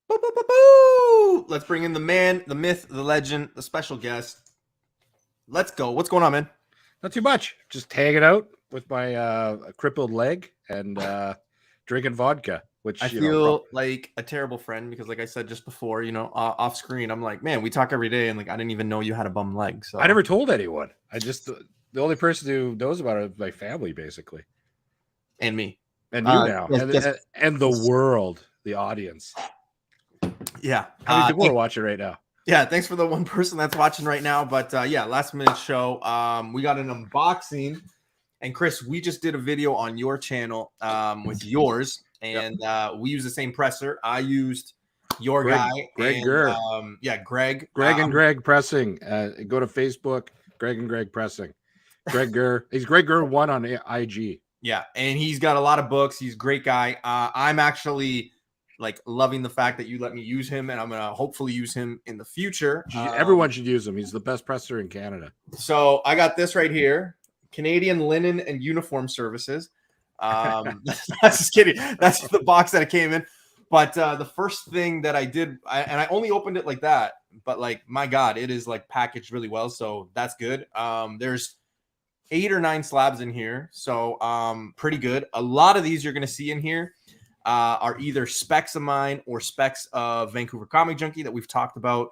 Boo, boo, boo, boo. Let's bring in the man, the myth, the legend, the special guest. Let's go. What's going on, man? Not too much. Just hanging out with my crippled leg and drinking vodka. Which I feel like a terrible friend because, like I said just before, off screen, I'm like, man, we talk every day, and like I didn't even know you had a bum leg. So I never told anyone. I just the only person who knows about it is my family, basically, and me, and you now, and the world, the audience. Yeah, how many people are watching right now? Yeah, thanks for the one person that's watching right now. But yeah, last minute show. We got an unboxing, and Chris, we just did a video on your channel with yours. And we use the same presser. I used your guy, Greg Gurr. Greg. Greg and Greg pressing. Go to Facebook. Greg and Greg pressing. Greg Gurr. He's Greg Gurr 1 on IG. Yeah, and he's got a lot of books. He's a great guy. I'm actually like loving the fact that you let me use him, and I'm gonna hopefully use him in the future. Everyone should use him. He's the best presser in Canada. So I got this right here: Canadian Linen and Uniform Services. Just kidding. That's the box that it came in. But the first thing that I did, and I only opened it like that, but like, my God, it is like packaged really well. So that's good. There's 8 or 9 slabs in here. So pretty good. A lot of these you're going to see in here are either specs of mine or specs of Vancouver Comic Junkie that we've talked about,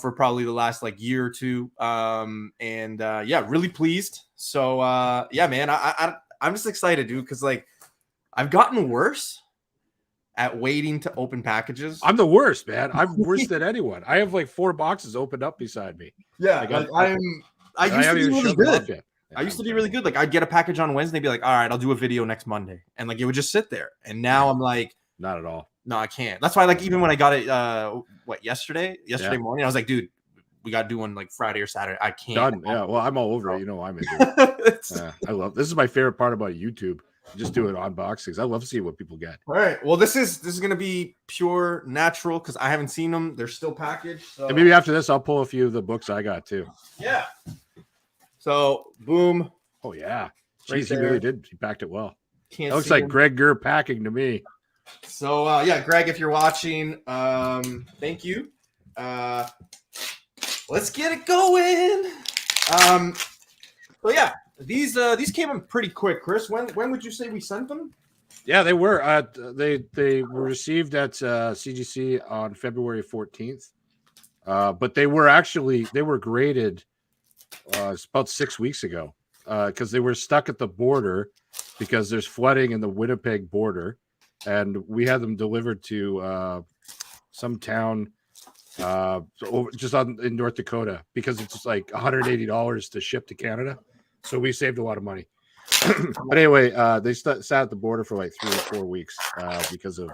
for probably the last like year or two. Yeah, really pleased. So yeah, man, I'm just excited, dude, because like I've gotten worse at waiting to open packages. I'm the worst, man. I'm worse than anyone. I have like 4 boxes opened up beside me. Yeah, I used to be really good. I used to be really good. Like I'd get a package on Wednesday, be like, all right, I'll do a video next Monday, and like it would just sit there. And now I'm like, not at all. No, I can't. That's why, like, even when I got it, yesterday morning, I was like, dude, we got to do one like Friday or Saturday. I can't. Done. Yeah. Well, I'm all over it. I'm into it. I love this. Is my favorite part about YouTube. Just doing unboxings. I love to see what people get. All right. Well, this is gonna be pure natural because I haven't seen them. They're still packaged. So. And maybe after this, I'll pull a few of the books I got too. Yeah. So boom. Oh yeah. Jeez, he really did. He packed it well. It looks like Greg Gurr packing to me. So yeah, Greg, if you're watching, thank you. Let's get it going. So yeah, these came in pretty quick. Chris, when would you say we sent them? Yeah, they were. They were received at CGC on February 14th. But they were graded about 6 weeks ago because they were stuck at the border because there's flooding in the Winnipeg border. And we had them delivered to some town just in North Dakota because it's just like $180 to ship to Canada. So we saved a lot of money. But anyway, they sat at the border for like 3 or 4 weeks because of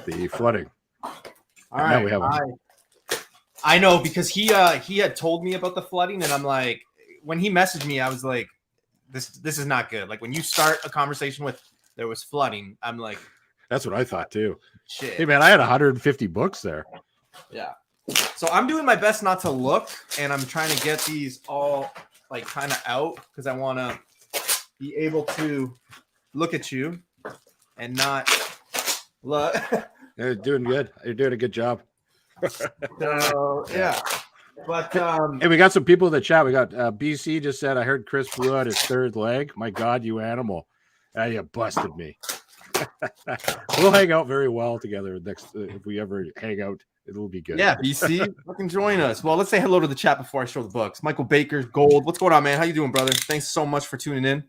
the flooding. All right. I know because he had told me about the flooding, and I'm like, when he messaged me, I was like, this is not good. Like when you start a conversation with there was flooding, I'm like, that's what I thought too. Shit. Hey man, I had 150 books there. Yeah. So I'm doing my best not to look, and I'm trying to get these all like kind of out because I want to be able to look at you and not look. You're doing good. You're doing a good job. So yeah. But hey, we got some people in the chat. We got BC just said, I heard Chris blew out his 3rd leg. My God, you animal. You busted me. We'll hang out very well together next. If we ever hang out, it'll be good. Yeah, BC, fucking join us. Well, let's say hello to the chat before I show the books. Michael Baker, Gold. What's going on, man? How you doing, brother? Thanks so much for tuning in.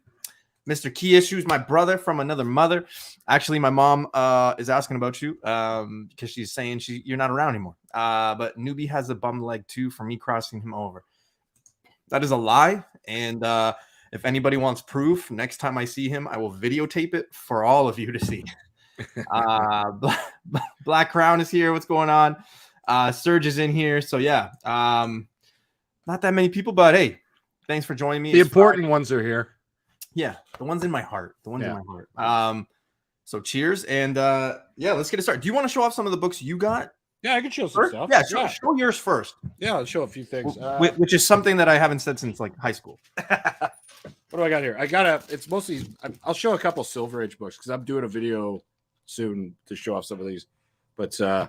Mr. Key Issues, my brother from another mother. Actually, my mom is asking about you because she's saying you're not around anymore. But Newbie has a bum leg too for me crossing him over. That is a lie. And if anybody wants proof, next time I see him, I will videotape it for all of you to see. Black Crown is here. What's going on? Surge is in here. So yeah, not that many people, but hey, thanks for joining me. The important ones are here. Yeah, the ones in my heart. In my heart. So cheers, and yeah, let's get it started. Do you want to show off some of the books you got? Yeah, I can show some stuff. Yeah, show yours first. Yeah, I'll show a few things. Which is something that I haven't said since like high school. What do I got here? It's mostly, I'll show a couple Silver Age books because I'm doing a video soon to show off some of these. But I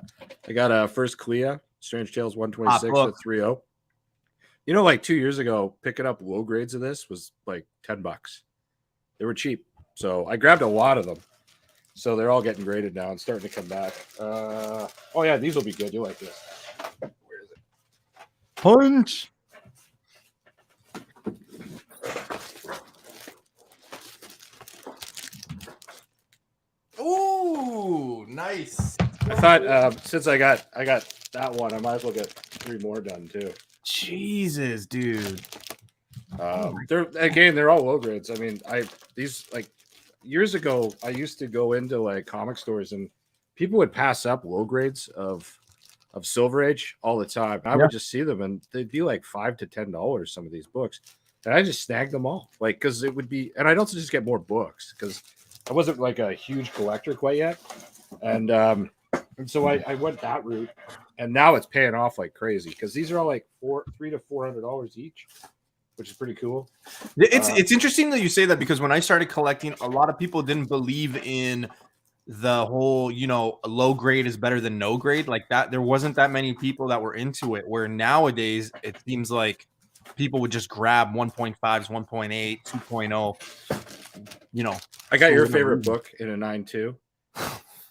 got a first Clea, Strange Tales 126 at 3.0. You know, like 2 years ago, picking up low grades of this was like $10. They were cheap. So I grabbed a lot of them. So they're all getting graded now and starting to come back. Oh, yeah, these will be good. You like this. Where is it? Punch. Ooh, nice. I thought since I got that one, I might as well get 3 more done too. Jesus, dude. They're all low grades. I mean, these like years ago, I used to go into like comic stores and people would pass up low grades of Silver Age all the time. I would just see them and they'd be like $5 to $10, some of these books. And I just snagged them all. Like, cause it would be, and I'd also just get more books because I wasn't like a huge collector quite yet. And so I went that route and now it's paying off like crazy because these are all like $300 to $400 each, which is pretty cool. It's interesting that you say that because when I started collecting, a lot of people didn't believe in the whole, you know, low grade is better than no grade like that. There wasn't that many people that were into it, where nowadays it seems like people would just grab 1.5s, 1.8, 2.0. You know, I got your favorite book in a 9.2.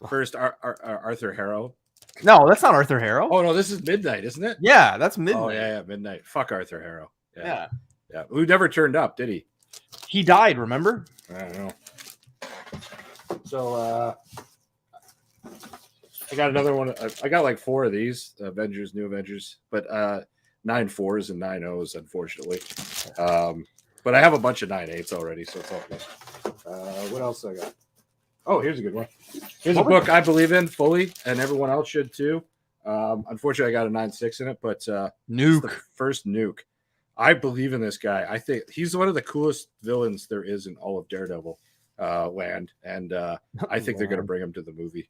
First, Arthur Harrow. No, that's not Arthur Harrow. Oh no, this is Midnight, isn't it? Yeah, that's Midnight. Oh yeah, Midnight. Fuck Arthur Harrow. Yeah. Who never turned up, did he? He died. Remember? I don't know. So I got another one. I got like 4 of these Avengers, New Avengers, but 9 4s and 9 0s, unfortunately. But I have a bunch of 9 8s already, so it's all good. What else I got? Oh, here's a good one. Here's a book I believe in fully, and everyone else should too. Unfortunately, I got a 9 6 in it, but Nuke, the first Nuke. I believe in this guy. I think he's one of the coolest villains there is in all of Daredevil land, and I think they're going to bring him to the movie.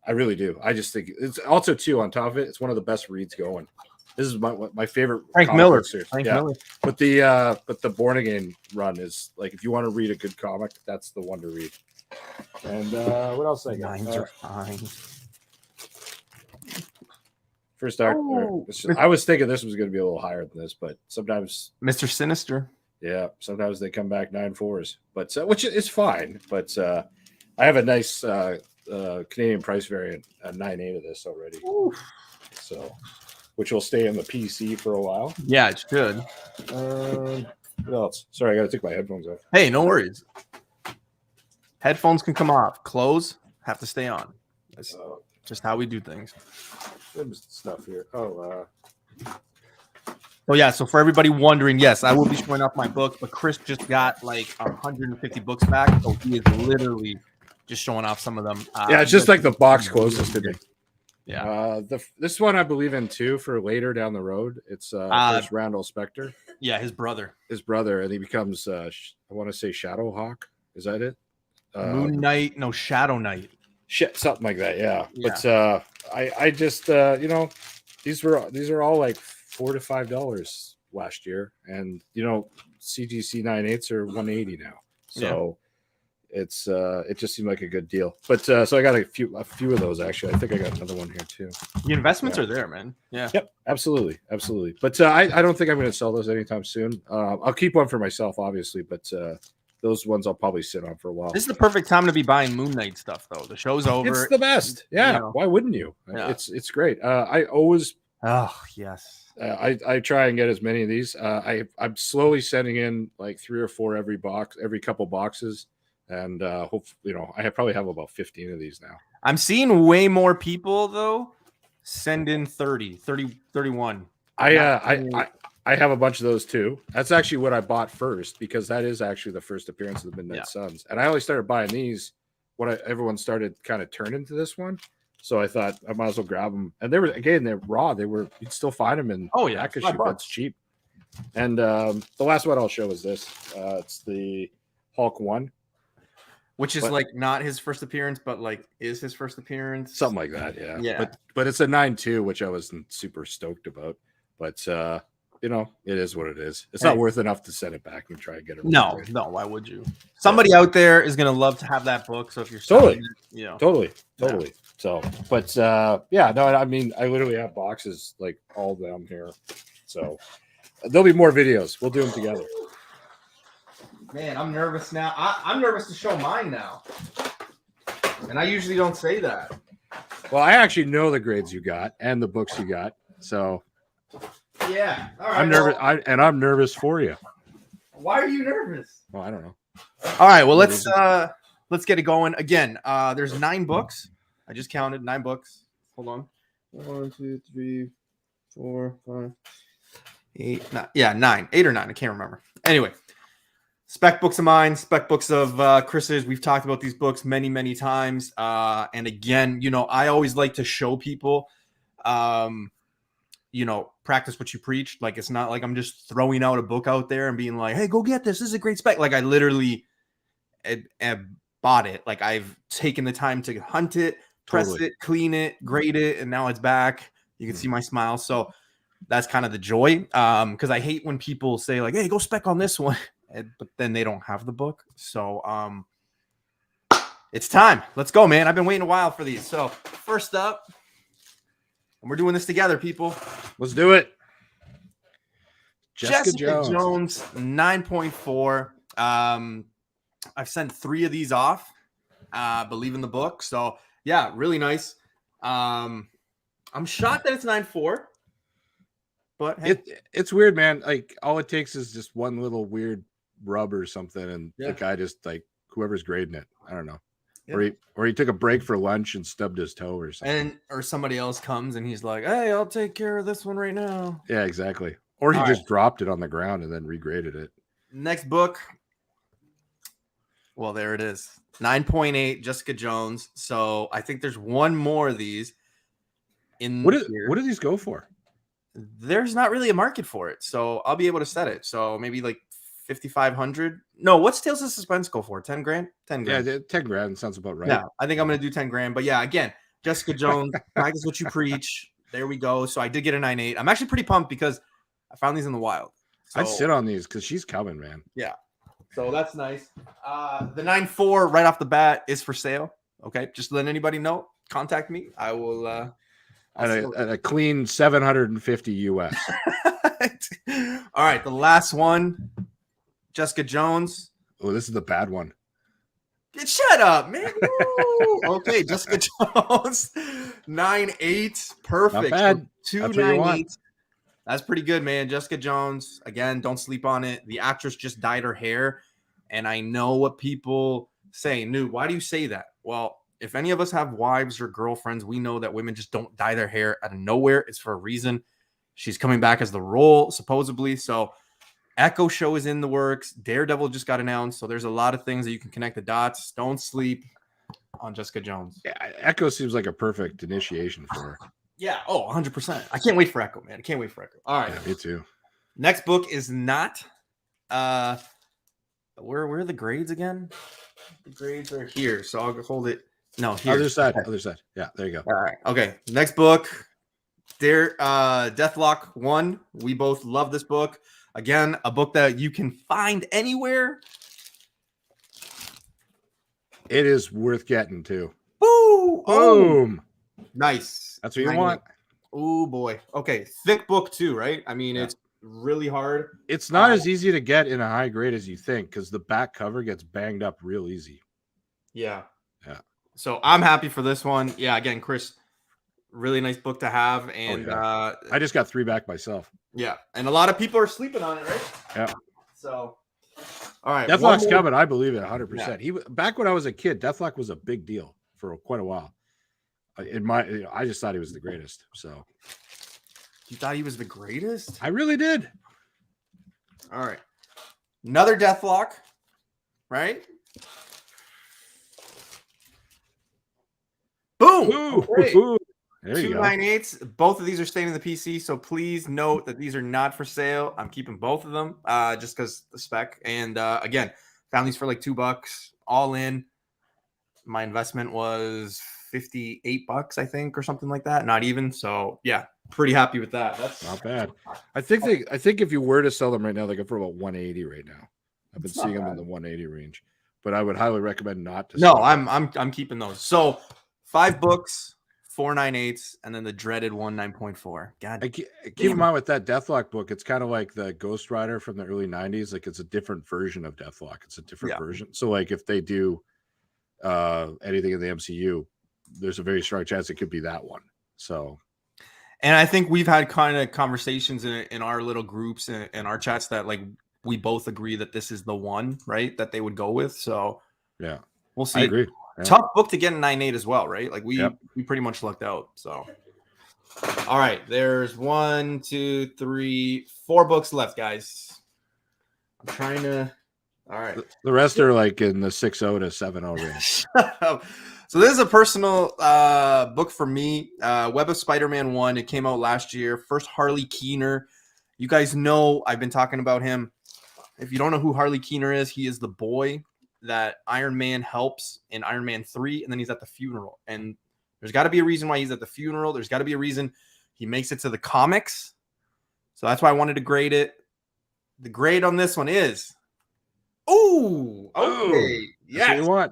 I really do. I just think it's also too on top of it. It's one of the best reads going. This is my favorite. Frank Miller. Miller. But the Born Again run is like if you want to read a good comic, that's the one to read. And what else I got? 9s are fine. First art. I was thinking this was going to be a little higher than this, but sometimes Mr. Sinister. Yeah, sometimes they come back 9 4s, but which is fine. But I have a nice Canadian price variant, a 9 8 of this already. Oof. So, which will stay in the PC for a while. Yeah, it's good. What else? Sorry, I got to take my headphones off. Hey, no worries. Headphones can come off. Clothes have to stay on. That's just how we do things. There's stuff here. Oh, yeah. So for everybody wondering, yes, I will be showing off my book, but Chris just got like 150 books back, so he is literally just showing off some of them. Yeah, it's just like the box closest to me. Yeah. This one I believe in too for later down the road. It's there's Randall Spector. Yeah, his brother, and he becomes I want to say Shadowhawk. Is that it? Moon Knight, no, Shadow Knight. Shit, something like that. Yeah. But I just you know, these are all like $4 to $5 last year, and you know CGC 9 8s are $180 now. So it's it just seemed like a good deal. But so I got a few of those actually. I think I got another one here too. The investments are there, man. Yeah. Yep. Absolutely. But I don't think I'm going to sell those anytime soon. I'll keep one for myself, obviously, but those ones I'll probably sit on for a while. This is the perfect time to be buying Moon Knight stuff, though. The show's over. It's the best. Yeah. You know. Why wouldn't you? Yeah. It's great. I always. Oh yes. I try and get as many of these. I'm slowly sending in like 3 or 4 every couple boxes, and hopefully, you know, I probably have about 15 of these now. I'm seeing way more people though send in 30, 31. I have a bunch of those too. That's actually what I bought first because that is actually the first appearance of the Midnight Suns. And I only started buying these when everyone started kind of turning to this one. So I thought I might as well grab them. And they're raw. You'd still find them in package ship. That's cheap. And the last one I'll show is this. It's the Hulk 1. Which is like not his first appearance, but like is his first appearance. Something like that, yeah. Yeah. But it's a 9.2, which I wasn't super stoked about. But you know, it is what it is. It's not worth enough to send it back and try and get it. No, why would you? Somebody out there is gonna love to have that book. So if you're totally, you know, totally. So, but yeah, no, I mean, I literally have boxes like all down here. So there'll be more videos. We'll do them together. Man, I'm nervous now. I'm nervous to show mine now. And I usually don't say that. Well, I actually know the grades you got and the books you got. So yeah. All right, I'm nervous. I'm nervous for you. Why are you nervous? Well, I don't know. All right. Well, let's get it going. Again, there's 9 books. I just counted 9 books. Hold on. 1, 2, 3, 4, 5, 8, 9. Yeah, 9. 8 or 9. I can't remember. Anyway. Spec books of mine, spec books of Chris's. We've talked about these books many, many times. And again, you know, I always like to show people, you know, practice what you preach. Like, it's not like I'm just throwing out a book out there and being like, hey, go get this. This is a great spec. Like, I literally have bought it. Like, I've taken the time to hunt it, press it, clean it, grade it, and now it's back. You can see my smile. So that's kind of the joy. Because I hate when people say like, hey, go spec on this one. But then they don't have the book. So it's time. Let's go, man. I've been waiting a while for these. So first up, and we're doing this together, people. Let's do it. Jessica Jones 9.4. I've sent 3 of these off. Believe in the book. So yeah, really nice. I'm shocked that it's 9.4. But hey. It's weird, man. Like, all it takes is just one little weird rub or something, and the guy just, like, whoever's grading it, I don't know. Yeah. Or he took a break for lunch and stubbed his toe or something. Or somebody else comes and he's like, hey, I'll take care of this one right now. Yeah, exactly. Or he just dropped it on the ground and then regraded it. Next book. Well, there it is. 9.8, Jessica Jones. So I think there's one more of these in here. What do these go for? There's not really a market for it, so I'll be able to set it. So maybe like 5,500. No, what's Tales of Suspense go for? 10 grand? 10 grand. Yeah, 10 grand sounds about right. Yeah, I think I'm gonna do 10 grand. But yeah, again, Jessica Jones, practice what you preach. There we go. So I did get a 9.8. I'm actually pretty pumped because I found these in the wild. So, I'd sit on these because she's coming, man. Yeah. So that's nice. The 9.4 right off the bat is for sale. Okay, just letting anybody know. Contact me. I will. At a clean 750 US. All right, the last one, Jessica Jones. Oh, this is the bad one. Shut up, man. Okay, Jessica Jones, 9.8, perfect. Not bad. 2.98. That's pretty good, man. Jessica Jones, again, don't sleep on it. The actress just dyed her hair, and I know what people say. Nude, why do you say that? Well, if any of us have wives or girlfriends, we know that women just don't dye their hair out of nowhere. It's for a reason. She's coming back as the role, supposedly. So Echo show is in the works. Daredevil just got announced. So there's a lot of things that you can connect the dots. Don't sleep on Jessica Jones. Yeah, Echo seems like a perfect initiation for her. Yeah. Oh, 100%. I can't wait for Echo, man. I can't wait for Echo. All right. Yeah, me too. Next book is not. Where are the grades again? The grades are here. So I'll hold it. No, here. Other side. Yeah, there you go. All right. Okay. Next book. Deathlock 1. We both love this book. Again, a book that you can find anywhere. It is worth getting too. Ooh, boom. Nice. That's what you want. Oh boy. Okay. Thick book too, right? I mean, it's really hard. It's not as easy to get in a high grade as you think because the back cover gets banged up real easy. Yeah. Yeah. So I'm happy for this one. Yeah. Again, Chris, really nice book to have. And I just got 3 back myself. Yeah. And a lot of people are sleeping on it, right? Yeah. So, all right. Deathlock's coming. I believe it 100%. Yeah. Back when I was a kid, Deathlock was a big deal for quite a while. I just thought he was the greatest. So. You thought he was the greatest? I really did. All right. Another Deathlock, right? Boom. Ooh, okay. There you go. 2.98s. Both of these are staying in the PC, so please note that these are not for sale. I'm keeping both of them just because the spec. And again, found these for like $2 all in. My investment was $58, I think, or something like that. Not even. So yeah, pretty happy with that. That's not bad. I think if you were to sell them right now, they go for about 180 right now. I've been seeing them in the 180 range, but I would highly recommend not to. No, I'm keeping those. So 5 books, 4.98s, and then the dreaded 9.4. God, Keep in mind with that Deathlock book, it's kind of like the Ghost Rider from the early 90s. Like it's a different version of Deathlock. It's a different version. So like if they do anything in the MCU, there's a very strong chance it could be that one. So, and I think we've had kind of conversations in our little groups and our chats that like we both agree that this is the one, right, that they would go with. So yeah, we'll see. I agree. Yeah. Tough book to get in 9.8 as well, right? Like we pretty much lucked out. So all right, there's 1, 2, 3, 4 books left, guys. I'm trying to. All right, the rest are like in the 6.0 to 7.0 range. So this is a personal book for me. Web of Spider-Man 1. It came out last year. First Harley Keener. You guys know I've been talking about him. If you don't know who Harley Keener is, he is the boy that Iron Man helps in Iron Man 3, and then he's at the funeral. And there's got to be a reason why he's at the funeral. There's got to be a reason he makes it to the comics. So that's why I wanted to grade it. The grade on this one is... Oh, okay. Yes. That's what you want.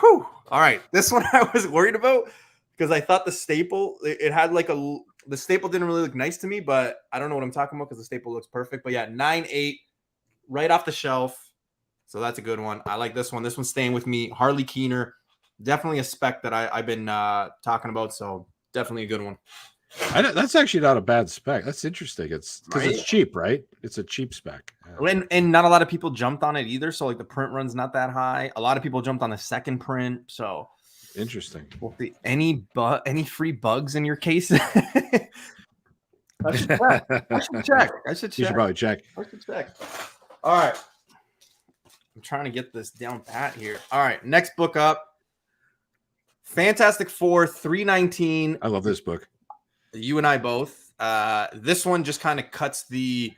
Whew. All right. This one I was worried about because I thought the staple, it had like the staple didn't really look nice to me, but I don't know what I'm talking about because the staple looks perfect. But yeah, 9.8 right off the shelf. So that's a good one. I like this one. This one's staying with me. Harley Keener, definitely a spec that I've been talking about. So definitely a good one. That's actually not a bad spec. That's interesting. It's because it's cheap, right? It's a cheap spec. Yeah. And not a lot of people jumped on it either. So like the print run's not that high. A lot of people jumped on the second print. So interesting. We'll see. Any free bugs in your case? I should check. You should probably check. I should check. All right. I'm trying to get this down pat here. All right. Next book up. Fantastic Four 319. I love this book. You and I both. This one just kind of cuts the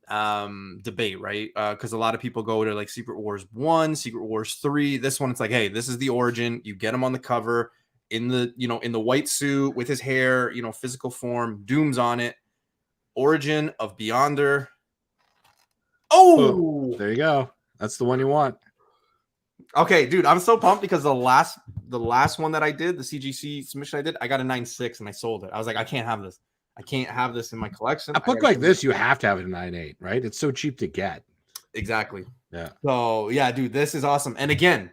debate, right? Because a lot of people go to like Secret Wars 1, Secret Wars 3. This one, it's like, hey, this is the origin. You get him on the cover in the, in the white suit with his hair, physical form, Doom's on it. Origin of Beyonder. Oh, there you go. That's the one you want. Okay, dude, I'm so pumped because the last one that I did, the CGC submission I did, I got a 9.6 and I sold it. I was like, I can't have this. I can't have this in my collection. A book like this, you have to have a 9.8, right? It's so cheap to get. Exactly. Yeah. So yeah, dude, this is awesome. And again,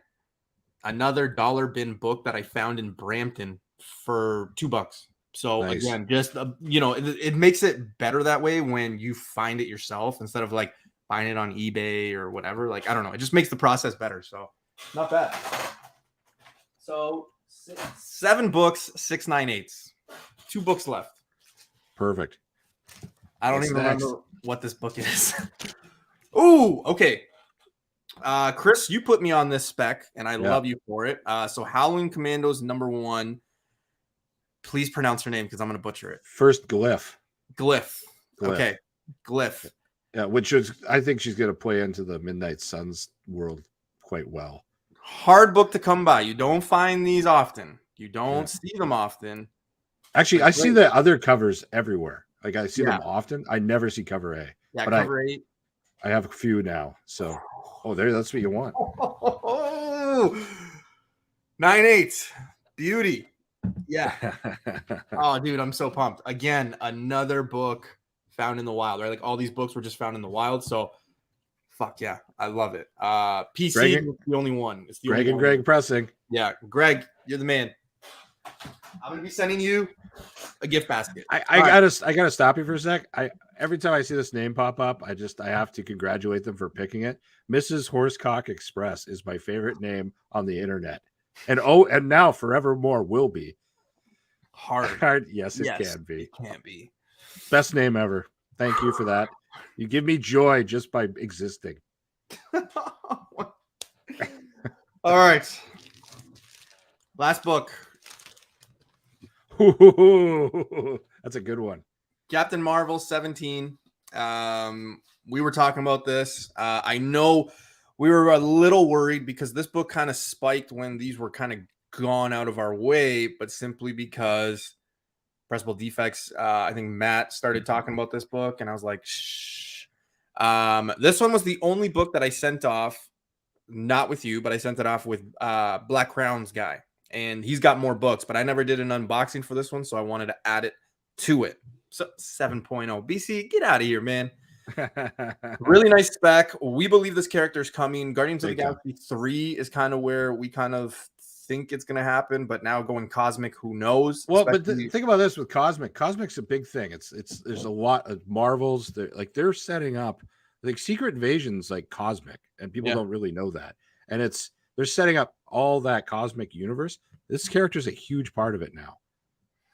another dollar bin book that I found in Brampton for $2. So nice. Again, just it makes it better that way when you find it yourself instead of like buying it on eBay or whatever. Like, I don't know. It just makes the process better. So not bad. So 7 books, 6.98s. 2 books left. Perfect. I don't even remember what this book is. Ooh, okay. Chris, you put me on this spec, and I love you for it. So Howling Commandos #1. Please pronounce her name because I'm going to butcher it. First Glyph. Glyph. Okay. Glyph. Yeah, which is, I think she's going to play into the Midnight Suns world quite well. Hard book to come by. You don't find these often. You don't see them often. Actually, I see the other covers everywhere. Like I see them often. I never see cover A. Yeah, but cover A. I have a few now. So, that's what you want. 9.8. Beauty. Yeah. Oh, dude, I'm so pumped. Again, another book found in the wild, right? Like all these books were just found in the wild. So fuck yeah. I love it. PC is the only one. It's the Greg and Greg Pressing. Yeah. Greg, you're the man. I'm gonna be sending you a gift basket. I gotta stop you for a sec. Every time I see this name pop up, I have to congratulate them for picking it. Mrs. Horsecock Express is my favorite name on the internet. And now forevermore will be. Hard. Yes, it can be. It can be. Best name ever. Thank you for that. You give me joy just by existing. All right. Last book. That's a good one. Captain Marvel 17. We were talking about this. I know we were a little worried because this book kind of spiked when these were kind of gone out of our way, but simply because Pressable Defects, I think Matt started talking about this book, and I was like, shh. This one was the only book that I sent off, not with you, but I sent it off with Black Crown's guy. and he's got more books, but I never did an unboxing for this one, so I wanted to add it to it. So 7.0 BC, get out of here, man. Really nice spec. We believe this character is coming. Guardians of the Galaxy 3 is kind of where we kind of think it's going to happen, but now going cosmic, who knows? Well, but think about this with cosmic. Cosmic's a big thing. It's there's a lot of Marvels. They're setting up like Secret Invasion's like cosmic, and people don't really know that. And they're setting up all that cosmic universe. This character's a huge part of it now,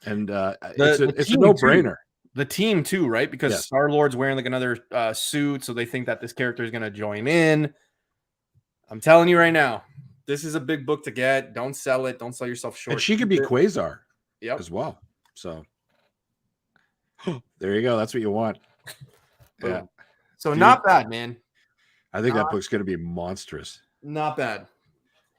and it's a no-brainer. The team too, right? Because Star-Lord's wearing like another suit, so they think that this character is going to join in. I'm telling you right now, this is a big book to get. Don't sell it. Don't sell yourself short. And she could be Quasar as well. So there you go. That's what you want. Yeah. So not bad, man. I think that book's going to be monstrous. Not bad.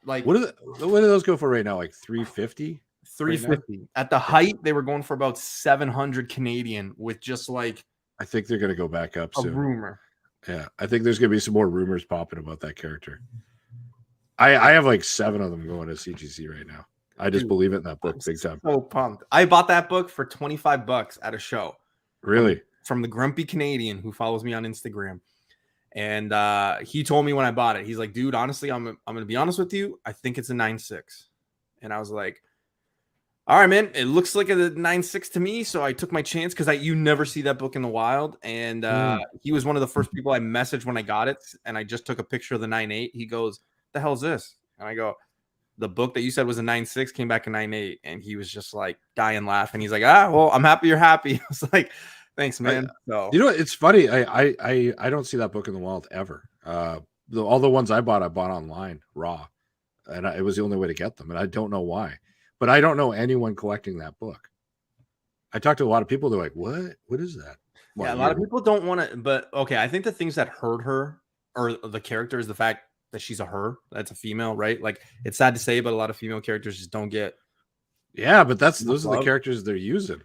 Like what do those go for right now? Like 350? 350. Right, at the height, they were going for about 700 Canadian with just like I think they're going to go back up soon. Rumor. Yeah. I think there's going to be some more rumors popping about that character. I have like 7 of them going to CGC right now. I just believe it in that book big time. So pumped. I bought that book for $25 at a show. Really? From the Grumpy Canadian who follows me on Instagram. And he told me when I bought it, he's like, dude, honestly, I'm going to be honest with you. I think it's a 9.6. And I was like, all right, man, it looks like a 9.6 to me. So I took my chance because you never see that book in the wild. And he was one of the first people I messaged when I got it. And I just took a picture of the 9.8. He goes, the hell's this? And I go, the book that you said was a 9.6 came back a 9.8. And he was just like dying laughing. He's like, well, I'm happy you're happy. I was like, thanks, man. So you know, it's funny. I don't see that book in the wild ever. All the ones I bought online raw, and it was the only way to get them. And I don't know why, but I don't know anyone collecting that book. I talked to a lot of people. They're like, what is that? Well, yeah, a lot of people don't want to, but okay. I think the things that hurt her or the character is the fact that she's that's a female, right? Like it's sad to say, but a lot of female characters just don't get. Yeah, but those are the characters they're using.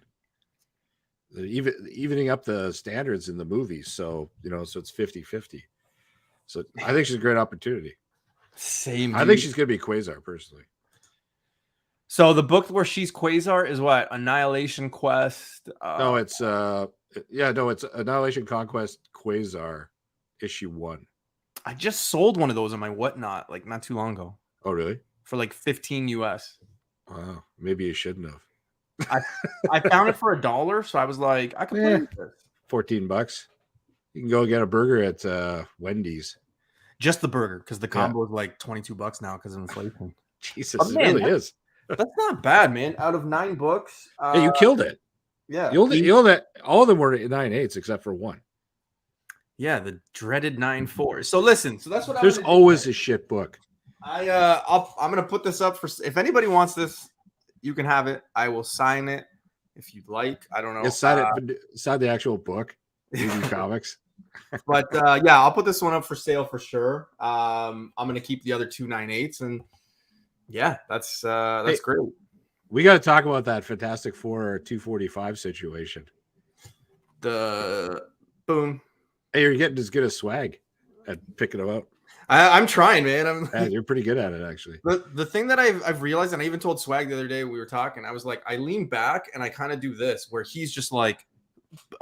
They're evening up the standards in the movies. So, so it's 50-50. So I think she's a great opportunity. Same. I think she's going to be Quasar personally. So the book where she's Quasar is what? Annihilation Quest. No, it's Annihilation Conquest Quasar issue 1. I just sold one of those on my whatnot like not too long ago. Oh, really? For like 15 US. Wow, maybe you shouldn't have. I found it for $1, so I was like, I could play with this. $14. You can go get a burger at Wendy's. Just the burger, because the combo is like $22 now because of inflation. Jesus, it really is. That's not bad, man. Out of 9 books, hey, you killed it. Yeah, you killed it. All of them were 9.8s except for one. Yeah, the dreaded 9.4. So listen, so that's what there's always a shit book. I'm gonna put this up for if anybody wants this. You can have it. I will sign it if you'd like. I don't know. Yeah, sign the actual book. Comics. But yeah, I'll put this one up for sale for sure. I'm gonna keep the other 2 9.8s, and yeah, that's great. We got to talk about that Fantastic Four 245 situation. The boom. Hey, you're getting as good as swag at picking them up. I'm trying, man. You're pretty good at it, actually. The thing that I've realized, and I even told Swag the other day we were talking, I was like, I lean back and I kind of do this, where he's just like,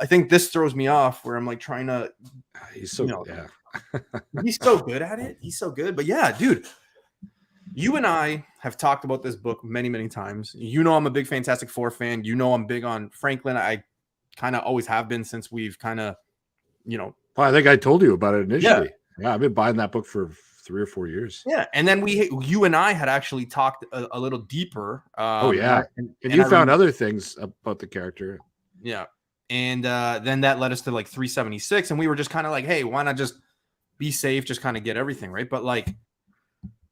I think this throws me off, where I'm like trying to. He's so he's so good at it. He's so good, but yeah, dude. You and I have talked about this book many, many times. You know, I'm a big Fantastic Four fan. You know, I'm big on Franklin. I kind of always have been since we've kind of, Well, I think I told you about it initially. Yeah, I've been buying that book for 3 or 4 years. Yeah, and then you and I had actually talked a little deeper. And you found other things about the character. Yeah, and then that led us to like 376, and we were just kind of like, hey, why not just be safe, just kind of get everything right? But like,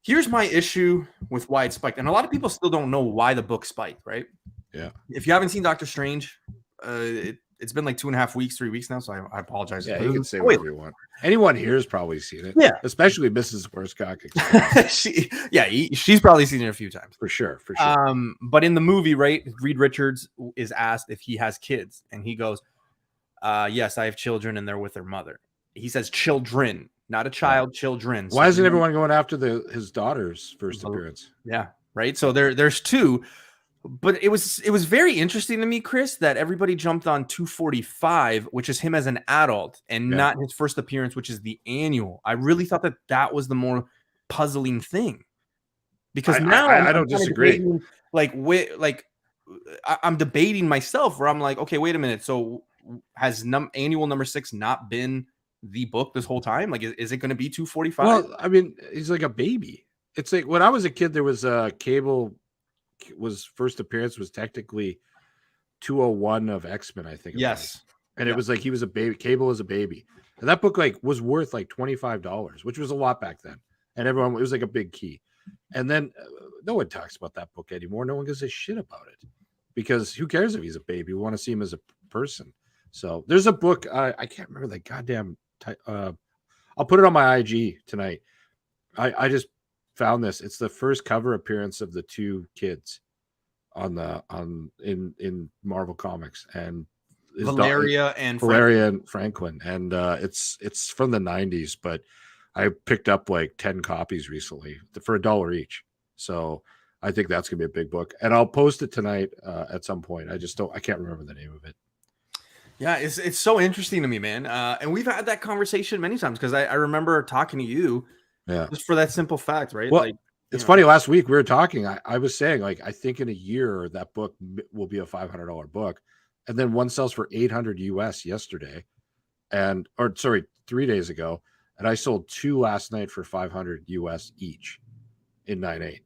here's my issue with why it spiked, and a lot of people still don't know why the book spiked, right? Yeah. If you haven't seen Doctor Strange, it's been like 2.5 weeks, 3 weeks now, so I apologize. Yeah, you can say whatever you want. Anyone here has probably seen it. Yeah. Especially Mrs. Worscock. She's probably seen it a few times. For sure. But in the movie, right, Reed Richards is asked if he has kids, and he goes, yes, I have children, and they're with their mother. He says children, not a child, children. Why isn't everyone going after his daughter's first appearance? Yeah. right? So there's two. But it was very interesting to me, Chris, that everybody jumped on 245, which is him as an adult, and not his first appearance, which is the annual. I really thought that was the more puzzling thing, because now I I'm don't kind of disagree. debating, I'm debating myself, where I'm like, okay, wait a minute. So has annual number 6 not been the book this whole time? Like, is it going to be 245? Well, I mean, he's like a baby. It's like when I was a kid, there was Cable was first appearance was technically 201 of X-Men, I think. Yes. And it was like he was a baby. Cable was a baby. And that book like was worth like $25, which was a lot back then. And everyone, it was like a big key. And then no one talks about that book anymore. No one gives a shit about it, because who cares if he's a baby? We want to see him as a person. So there's a book. I can't remember the goddamn. I'll put it on my IG tonight. I just found this. It's the first cover appearance of the two kids in Marvel Comics, and Valeria and Franklin, and it's from the 90s, but I picked up like 10 copies recently for $1 each. So I think that's gonna be a big book, and I'll post it tonight at some point. I can't remember the name of it. Yeah, it's so interesting to me, man. And we've had that conversation many times, because I remember talking to you, just for that simple fact, right? Well, like, it's funny. Last week we were talking. I was saying, like, I think in a year that book will be a $500 book, and then one sells for $800 US yesterday, or 3 days ago, and I sold 2 last night for $500 US each in 9.8,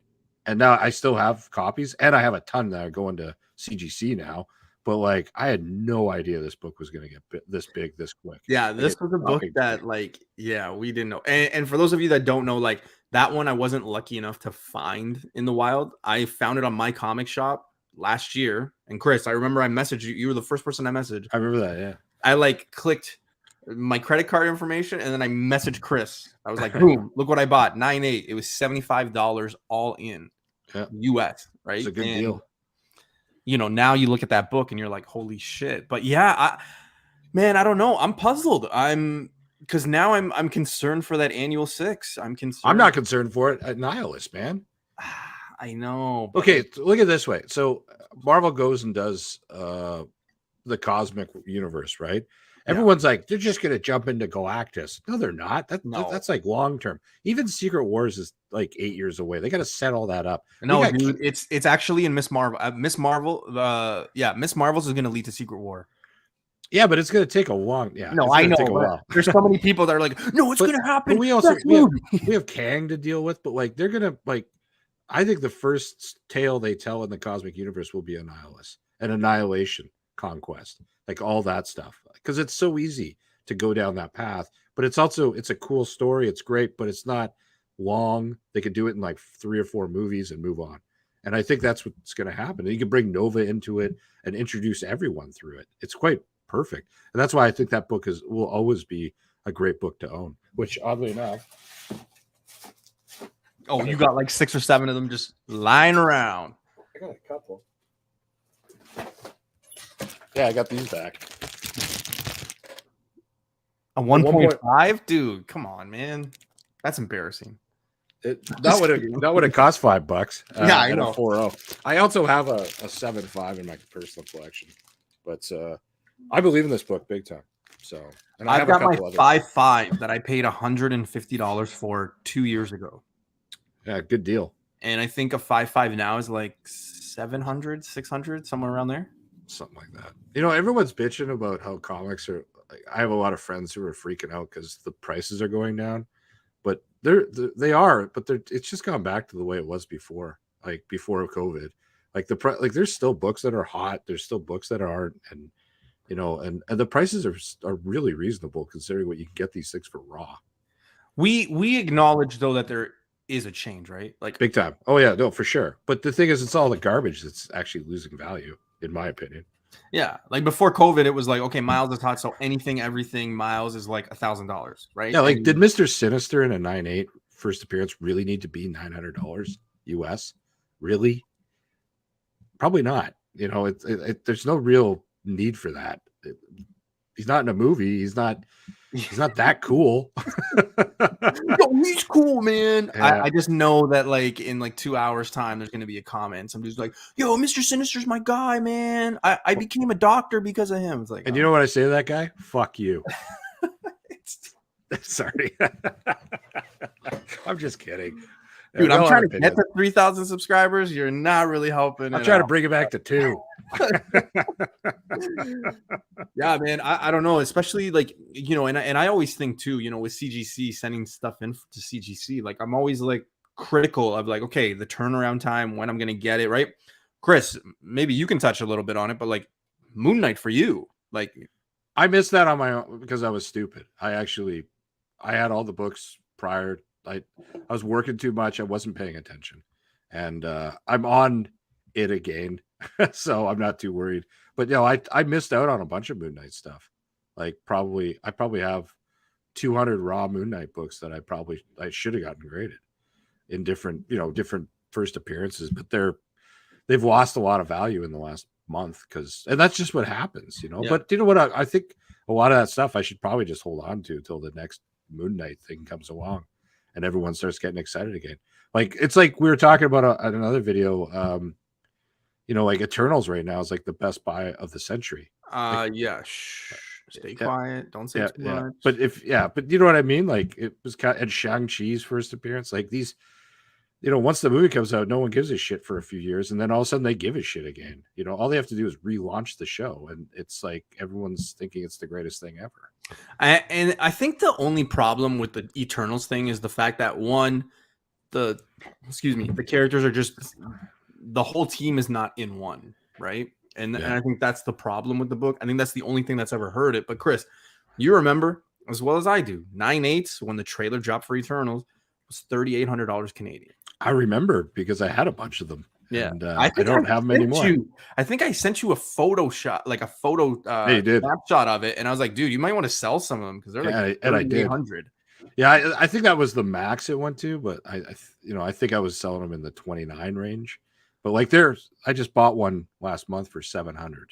and now I still have copies, and I have a ton that are going to CGC now. But like, I had no idea this book was going to get this big this quick. Yeah, this was a book that, like, we didn't know. And for those of you that don't know, like, that one I wasn't lucky enough to find in the wild. I found it on my comic shop last year. And Chris, I remember I messaged you. You were the first person I messaged. I remember that. Yeah. I like clicked my credit card information, and then I messaged Chris. I was like, boom, look what I bought. 9.8. It was $75 all in US, right? It's a good deal. You know, now you look at that book and you're like, holy shit. But yeah, man, I don't know. I'm puzzled. Because now I'm concerned for that annual 6. I'm concerned. I'm not concerned for it. Nihilist, man. I know. Okay, look at it this way. So Marvel goes and does the cosmic universe, right? Everyone's like, they're just going to jump into Galactus. No, they're not. That's like long term. Even Secret Wars is like 8 years away. They got to set all that up. No, dude, it's actually in Miss Marvel. Miss Marvel's is going to lead to Secret War. Yeah, but it's going to take a long. Yeah, no, I know. There's so many people that are like, no, it's going to happen. We have Kang to deal with, but like they're going to like. I think the first tale they tell in the cosmic universe will be Annihilus and Annihilation Conquest, like all that stuff, because it's so easy to go down that path. But it's a cool story. It's great, but it's not long. They could do it in like 3 or 4 movies and move on. And I think that's what's going to happen. And you can bring Nova into it and introduce everyone through it. It's quite perfect. And that's why I think that book will always be a great book to own, which oddly enough. Oh, you got like 6 or 7 of them just lying around. I got a couple. Yeah, I got these back. A 1.5? Dude, come on, man. That's embarrassing. That would have cost $5. Yeah, I know. A 4.0. I also have a 7.5 in my personal collection, but I believe in this book big time. So, and I've got my 5.5 that I paid $150 for 2 years ago. Yeah, good deal. And I think a 5.5 now is like 700, 600, somewhere around there. Something like that. You know, everyone's bitching about how comics are. Like, I have a lot of friends who are freaking out because the prices are going down, but they are. But it's just gone back to the way it was before, like before COVID. Like there's still books that are hot. There's still books that aren't, and you know, and the prices are really reasonable considering what you can get these things for raw. We acknowledge though that there is a change, right? Like big time. Oh yeah, no, for sure. But the thing is, it's all the garbage that's actually losing value, in my opinion. Yeah, like before COVID, it was like, okay, Miles is hot, so anything, everything Miles is like $1,000, right? Yeah, like did Mr. Sinister in a 9.8 first appearance really need to be $900 US? Really? Probably not. You know, there's no real need for that. He's not in a movie. He's not. He's not that cool. Yo, he's cool, man. Yeah. I just know that like in like 2 hours time, there's gonna be a comment. Somebody's like, "Yo, Mr. Sinister's my guy, man. I became a doctor because of him." It's like, And you know what I say to that guy? Fuck you. it's, Sorry. I'm just kidding. dude, I'm trying to get to 3,000 subscribers. You're not really helping. I'm trying to bring it back to 2. Yeah, man. I don't know, especially like, you know, and I always think too, you know, with CGC sending stuff in to CGC, like I'm always like critical of like, okay, the turnaround time when I'm gonna get it, right? Chris, maybe you can touch a little bit on it, but like Moon Knight for you, like I missed that on my own because I was stupid. I had all the books prior. I was working too much. I wasn't paying attention, and I'm on it again, so I'm not too worried. But you know, I missed out on a bunch of Moon Knight stuff. Like I probably have 200 raw Moon Knight books that I should have gotten graded in different first appearances, but they've lost a lot of value in the last month and that's just what happens, you know. Yeah. But you know what? I think a lot of that stuff I should probably just hold on to until the next Moon Knight thing comes along and everyone starts getting excited again. Like it's like we were talking about in another video. You know, like Eternals right now is like the best buy of the century. yeah, stay quiet, don't say too much. But you know what I mean? Like it was kind of, and Shang-Chi's first appearance, like these, you know, once the movie comes out, no one gives a shit for a few years, and then all of a sudden they give a shit again. You know, all they have to do is relaunch the show, and it's like everyone's thinking it's the greatest thing ever. And I think the only problem with the Eternals thing is the fact that the characters are just, the whole team is not in one, right? And I think that's the problem with the book. I think that's the only thing that's ever hurt it. But Chris, you remember as well as I do, 9/8 when the trailer dropped for Eternals was $3,800 Canadian. I remember because I had a bunch of them. Yeah, and I don't have them anymore. I think I sent you a photo shot, like a photo snapshot of it, and I was like, dude, you might want to sell some of them because they're like $3,800. Yeah, I think that was the max it went to, but I think I was selling them in the 29 range. But like I just bought one last month for 700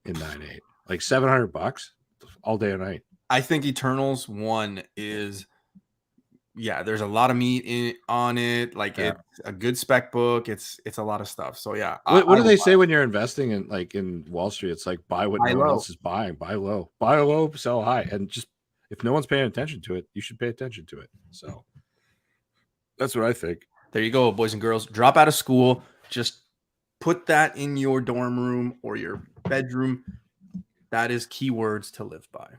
in 9/8, like $700 all day and night. I think Eternals 1 is, there's a lot of meat on it. Like it's a good spec book. It's a lot of stuff. So yeah. What do they say when you're investing in Wall Street? It's like buy what no one else is buying, buy low, sell high, and just if no one's paying attention to it, you should pay attention to it. So that's what I think. There you go, boys and girls. Drop out of school. Just put that in your dorm room or your bedroom. That is keywords to live by.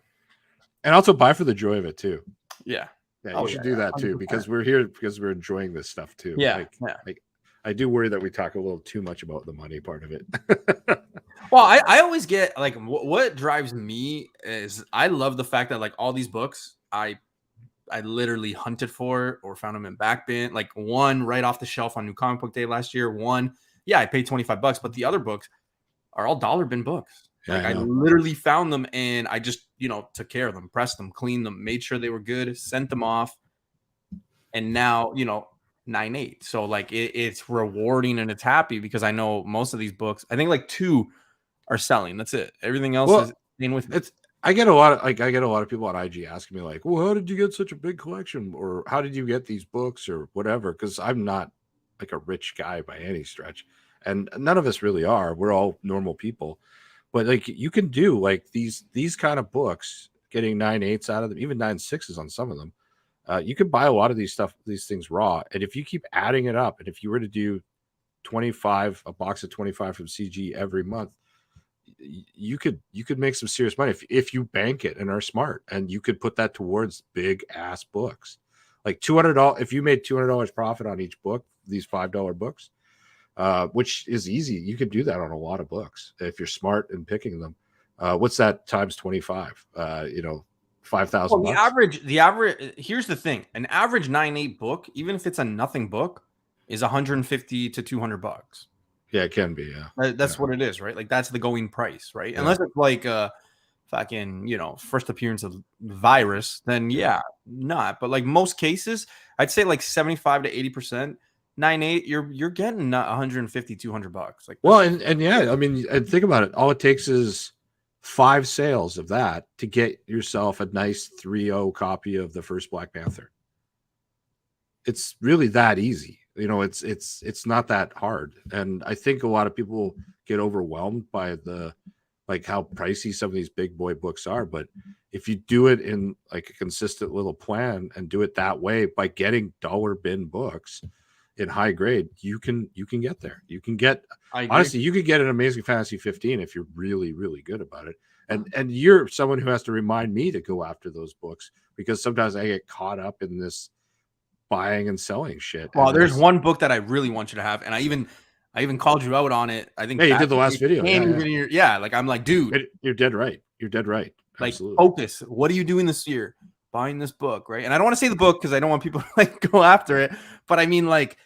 And also buy for the joy of it too. Yeah. Yeah, you should do that 100%. Too, because we're here because we're enjoying this stuff too. Yeah. Like, I do worry that we talk a little too much about the money part of it. Well, I always get like what drives me is I love the fact that like all these books I literally hunted for or found them in back bin. Like one right off the shelf on New Comic Book Day last year. One, I paid $25, but the other books are all dollar bin books. Like I literally found them and I just, took care of them, pressed them, cleaned them, made sure they were good, sent them off. And now, 9/8. So like it's rewarding and it's happy because I know most of these books, I think like 2 are selling. That's it. Everything else is in with me. I get a lot of people on IG asking me like, well, how did you get such a big collection? Or how did you get these books or whatever? Because I'm not like a rich guy by any stretch. And none of us really are. We're all normal people. But like you can do like these kind of books, getting 9/8 out of them, even 9/6s on some of them. You can buy a lot of these things raw. And if you keep adding it up, and if you were to do a box of 25 from CG every month, you could make some serious money if you bank it and are smart, and you could put that towards big ass books. Like $200, if you made $200 profit on each book, these $5 books, which is easy. You could do that on a lot of books if you're smart in picking them. What's that times 25? 5,000. Well, the average. Here's the thing: an average 9/8 book, even if it's a nothing book, is $150 to $200. Yeah, it can be. Yeah, that's what it is, right? Like that's the going price, right? Yeah. Unless it's like fucking first appearance of virus, then not. But like most cases, I'd say like 75 to 80%. 9/8, you're getting $150, $200. Like, well, and I mean, and think about it. All it takes is 5 sales of that to get yourself a nice 3.0 copy of the first Black Panther. It's really that easy. You know, it's not that hard. And I think a lot of people get overwhelmed by the like how pricey some of these big boy books are. But if you do it in like a consistent little plan and do it that way by getting dollar bin books in high grade, you can get there. You can get honestly, you could get an Amazing Fantasy 15 if you're really, really good about it. And you're someone who has to remind me to go after those books because sometimes I get caught up in this buying and selling shit. Well, there's one book that I really want you to have, and I even called you out on it. I think you did the last video. Like I'm like, dude, you're dead right. You're dead right. Like, absolutely. Focus. What are you doing this year? Buying this book, right? And I don't want to say the book because I don't want people to like go after it, but I mean like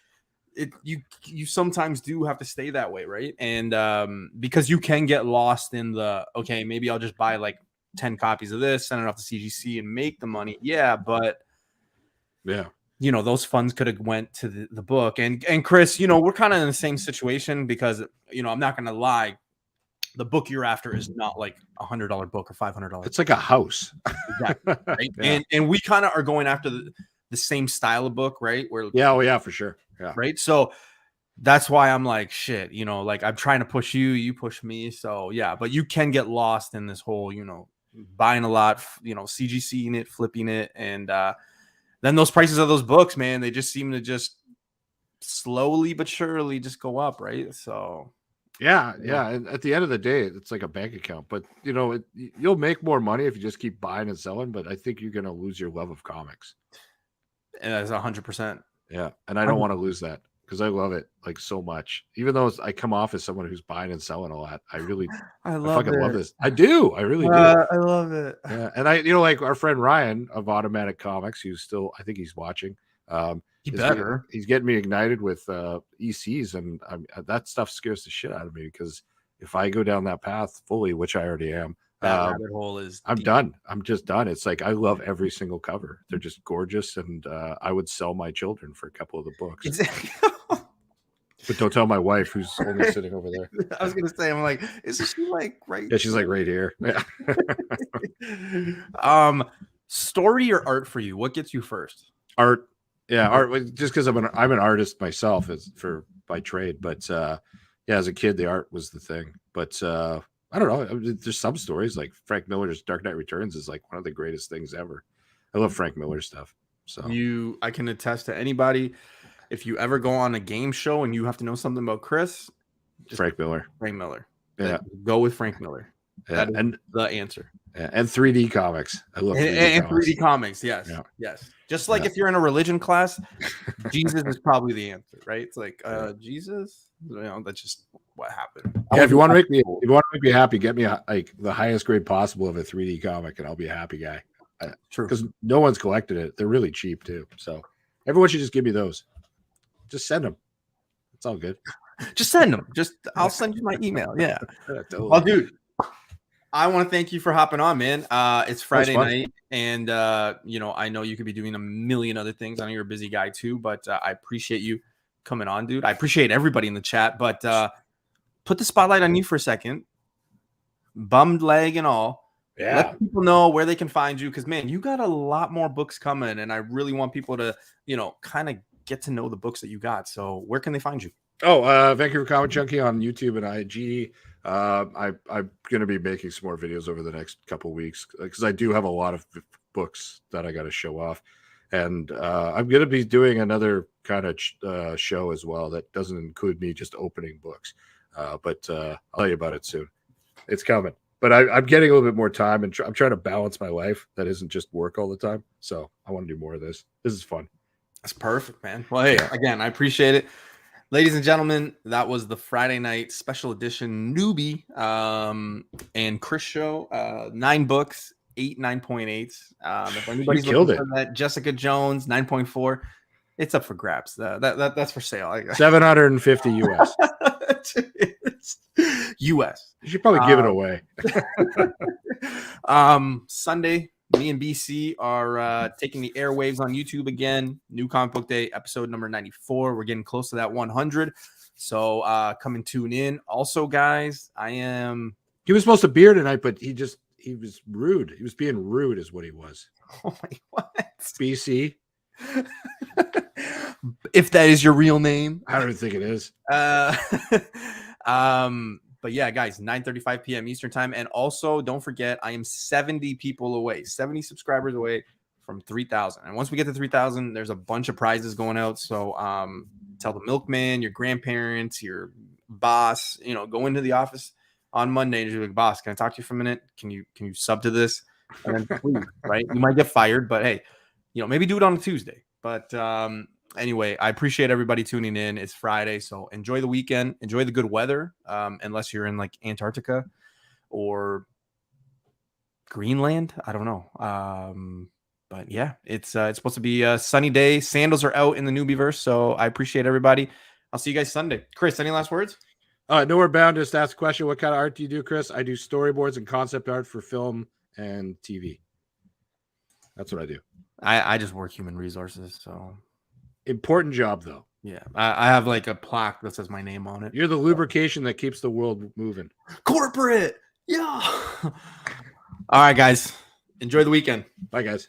you sometimes do have to stay that way, right? And because you can get lost in the okay, maybe I'll just buy like 10 copies of this, send it off to CGC and make the money. Yeah, but yeah. You know, those funds could have went to the book. And Chris, you know, we're kind of in the same situation because, you know, I'm not going to lie. The book you're after is not like $100 book or $500. It's like a house. Exactly. Right? Yeah. And we kind of are going after the same style of book, right? Where yeah, for sure. Yeah. Right. So that's why I'm like, shit, you know, like I'm trying to push you, you push me. So yeah, but you can get lost in this whole, you know, buying a lot, you know, CGCing it, flipping it. And, then those prices of those books, man, they just seem to just slowly but surely just go up, right? So, yeah. And at the end of the day, it's like a bank account. But you know, you'll make more money if you just keep buying and selling. But I think you're going to lose your love of comics. And that's 100%. Yeah, and I don't want to lose that because I love it like so much. Even though I come off as someone who's buying and selling a lot, I fucking love this. I do. I really do. I love it. Yeah, and I, you know, like our friend Ryan of Automatic Comics, who's still, I think he's watching. He's getting me ignited with ECs, and that stuff scares the shit out of me because if I go down that path fully, which I already am, that rabbit hole is. I'm done. I'm just done. It's like I love every single cover. They're just gorgeous, and I would sell my children for a couple of the books. But don't tell my wife, who's only sitting over there. I was gonna say, I'm like, isn't she like right? Yeah, she's like right here. Yeah. Story or art for you? What gets you first? Art. Yeah, art. Just because I'm an artist myself, by trade. But yeah, as a kid, the art was the thing. But I don't know. There's some stories like Frank Miller's Dark Knight Returns is like one of the greatest things ever. I love Frank Miller stuff. So I can attest to anybody. If you ever go on a game show and you have to know something about Chris, Frank Miller. Yeah, go with Frank Miller. Yeah, and the answer. Yeah, and 3D comics. I love 3D comics. 3D comics. Yes, yeah. Yes. Just like if you're in a religion class, Jesus is probably the answer, right? It's like Jesus. You know, that's just what happened. Yeah, if you want to make me happy, get me like the highest grade possible of a 3D comic, and I'll be a happy guy. True, because no one's collected it. They're really cheap too. So everyone should just give me those. Just send them. It's all good. Just send them. I'll send you my email. Yeah. Totally. Well, dude, I want to thank you for hopping on, man. It's Friday night, and you know, I know you could be doing a million other things. I know you're a busy guy too, but I appreciate you coming on, dude. I appreciate everybody in the chat, but put the spotlight on you for a second. Bummed leg and all. Yeah. Let people know where they can find you, because man, you got a lot more books coming, and I really want people to, you know, kind of get to know the books that you got. So where can they find you? Vancouver Comic Junkie on YouTube and IG. I'm going to be making some more videos over the next couple of weeks because I do have a lot of books that I got to show off. And I'm going to be doing another kind of show as well that doesn't include me just opening books. But I'll tell you about it soon. It's coming. But I'm getting a little bit more time, and I'm trying to balance my life. That isn't just work all the time. So I want to do more of this. This is fun. That's perfect, man. Well, hey, again, I appreciate it. Ladies and gentlemen, that was the Friday night special edition newbie and Chris show. 9 books, 8 9.8s. If anybody's looking for that, Jessica Jones 9.4. It's up for grabs. That's for sale. $750 US. US. You should probably give it away. Sunday, me and BC are taking the airwaves on YouTube again. New Comic Book Day, episode number 94. We're getting close to that 100. So come and tune in. Also, guys, I am He was supposed to be here tonight, but he was rude. He was being rude, is what he was. Oh my, what? BC. If that is your real name. I don't think it is. But yeah, guys, 9:35 p.m. Eastern time. And also don't forget, I am 70 people away, 70 subscribers away from 3,000. And once we get to 3,000, there's a bunch of prizes going out. So tell the milkman, your grandparents, your boss, go into the office on Monday and just be like, boss, can I talk to you for a minute? Can you sub to this? And then please, right? You might get fired, but hey, maybe do it on a Tuesday. But anyway, I appreciate everybody tuning in. It's Friday, so enjoy the weekend. Enjoy the good weather, unless you're in like Antarctica or Greenland. I don't know. But yeah, it's supposed to be a sunny day. Sandals are out in the newbieverse, so I appreciate everybody. I'll see you guys Sunday. Chris, any last words? Nowhere Bound just asked a question. What kind of art do you do, Chris? I do storyboards and concept art for film and TV. That's what I do. I just work human resources, so important job though. Yeah, I have like a plaque that says my name on it. You're the lubrication that keeps the world moving. Corporate, yeah. All right, guys, enjoy the weekend. Bye, guys.